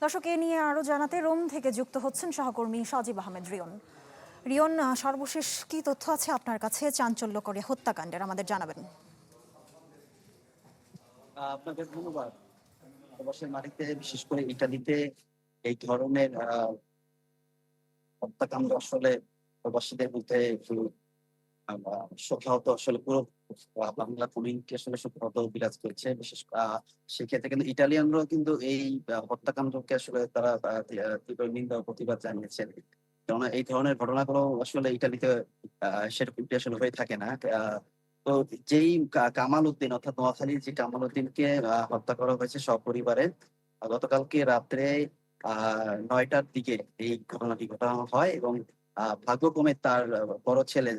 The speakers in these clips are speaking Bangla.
দর্শক, এ নিয়ে আরো জানাতে রোম থেকে যুক্ত হচ্ছেন সহকর্মী সজীব আহমেদ রিয়ন। রিয়ন, সর্বশেষ কি তথ্য আছে আপনার কাছে চাঞ্চল্যকর হত্যাকাণ্ডের, আমাদের জানাবেন। আপনাদের ধন্যবাদ। প্রবাসের মাটিতে বিশেষ করে ইতালিতে এই ধরনের হত্যাকাণ্ড আসলে প্রবাসীদের মধ্যে একটু শোকাহত আসলে পুরো বাংলা কমিউনিটি আসলে শোকাহত বিরাজ করছে। বিশেষ সেক্ষেত্রে কিন্তু ইটালিয়ানরাও কিন্তু এই হত্যাকাণ্ডকে আসলে তারা তীব্র নিন্দা ও প্রতিবাদ জানিয়েছেন। কেননা এই ধরনের ঘটনাগুলো আসলে ইটালিতে সেরকমটি আসলে হয়ে থাকে না। তো যেই কামাল উদ্দিন অর্থাৎ নোয়াখালীর যে কামাল উদ্দিনকে হত্যা করা হয়েছে সপরিবারে গতকালকে রাত্রে ৯টার দিকে এই ঘটনাটি ঘটানো হয় এবং ভাগ্যক্রমে তার বড় ছেলে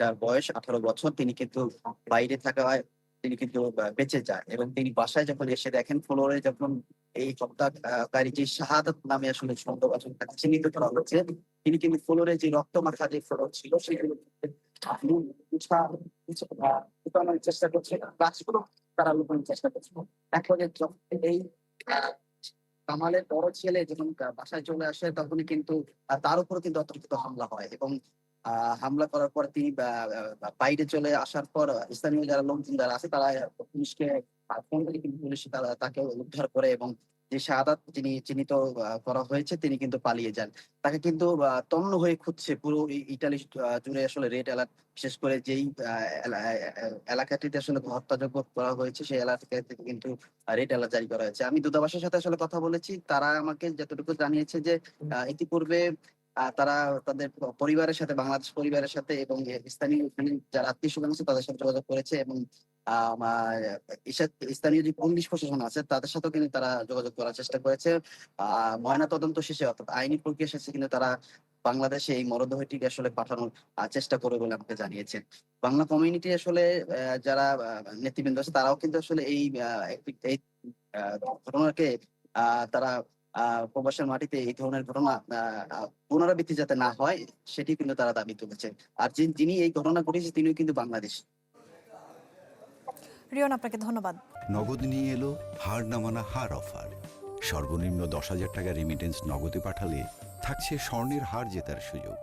যার বয়স ১৮ বছর তিনি কিন্তু বাইরে থাকায় তিনি কিন্তু বেঁচে যায় এবং তিনি বাসায় যখন এসে দেখেন ফ্লোরে যখন এই হত্যাকারী যে শাহাদাত নামে আসলে সন্দেহভাজন তাকে চিহ্নিত করা হয়েছে, তিনি কিন্তু ফ্লোরে যে রক্তমাখা যে ফ্লোর ছিল সেগুলো লুকানোর চেষ্টা করছে, গাছগুলো তারা লুকানোর চেষ্টা করছে। এখন এই কামালের বড় ছেলে যখন বাসায় চলে আসে তখনই কিন্তু তার উপর কিন্তু অতর্কিত হামলা হয় এবং হামলা করার পর তিনি বাইরে চলে আসার পর স্থানীয় যারা লোকজন যারা আছে তারা পুলিশকে ফোন করে কিন্তু পুলিশ তারা তাকে উদ্ধার করে এবং যে শাহাদাত যিনি চিহ্নিত করা হয়েছে তিনি কিন্তু পালিয়ে যান। তাকে কিন্তু তন্ন হয়ে খুঁজছে পুরো ইতালি জুড়ে আসলে রেড অ্যালার্ট, বিশেষ করে যেই এলাকাটিতে আসলে হত্যাযজ্ঞ করা হয়েছে সেই এলাকা থেকে কিন্তু রেড অ্যালার্ট জারি করা হয়েছে। আমি দূতাবাসের সাথে আসলে কথা বলেছি। তারা আমাকে যতটুকু জানিয়েছে যে ইতিপূর্বে তারা তাদের পরিবারের সাথে, বাংলাদেশ পরিবারের সাথে এবং স্থানীয় যারা আত্মীয়-স্বজন আছে তাদের সাথে যোগাযোগ করেছে এবং আম আ স্থানীয় যে পুলিশ প্রশাসন আছে তাদের সাথেও কিন্তু তারা যোগাযোগ করার চেষ্টা করেছে। ময়নাতদন্ত শেষে অর্থাৎ আইনি প্রক্রিয়া শেষে কিন্তু তারা বাংলাদেশে এই মরদেহটিকে আসলে পাঠানোর চেষ্টা করবে বলে আমাকে জানিয়েছেন। বাংলা কমিউনিটি আসলে যারা নেতৃবৃন্দ আছে তারাও কিন্তু আসলে এই আ ঘটনাকে তারা প্রবাসের মাটিতে এই ধরনের ঘটনা পুনরাবৃত্তি যাতে না হয় সেটি কিন্তু তারা দাবি তুলেছে। আর যিনি এই ঘটনা ঘটিয়েছে তিনিও কিন্তু বাংলাদেশী। রিয়ন, আপনাকে ধন্যবাদ। নগদ নিয়ে এলো হার না মানা হার অফার। সর্বনিম্ন ১০,০০০ টাকা রেমিটেন্স নগদে পাঠালে থাকছে স্বর্ণের হার জেতার সুযোগ।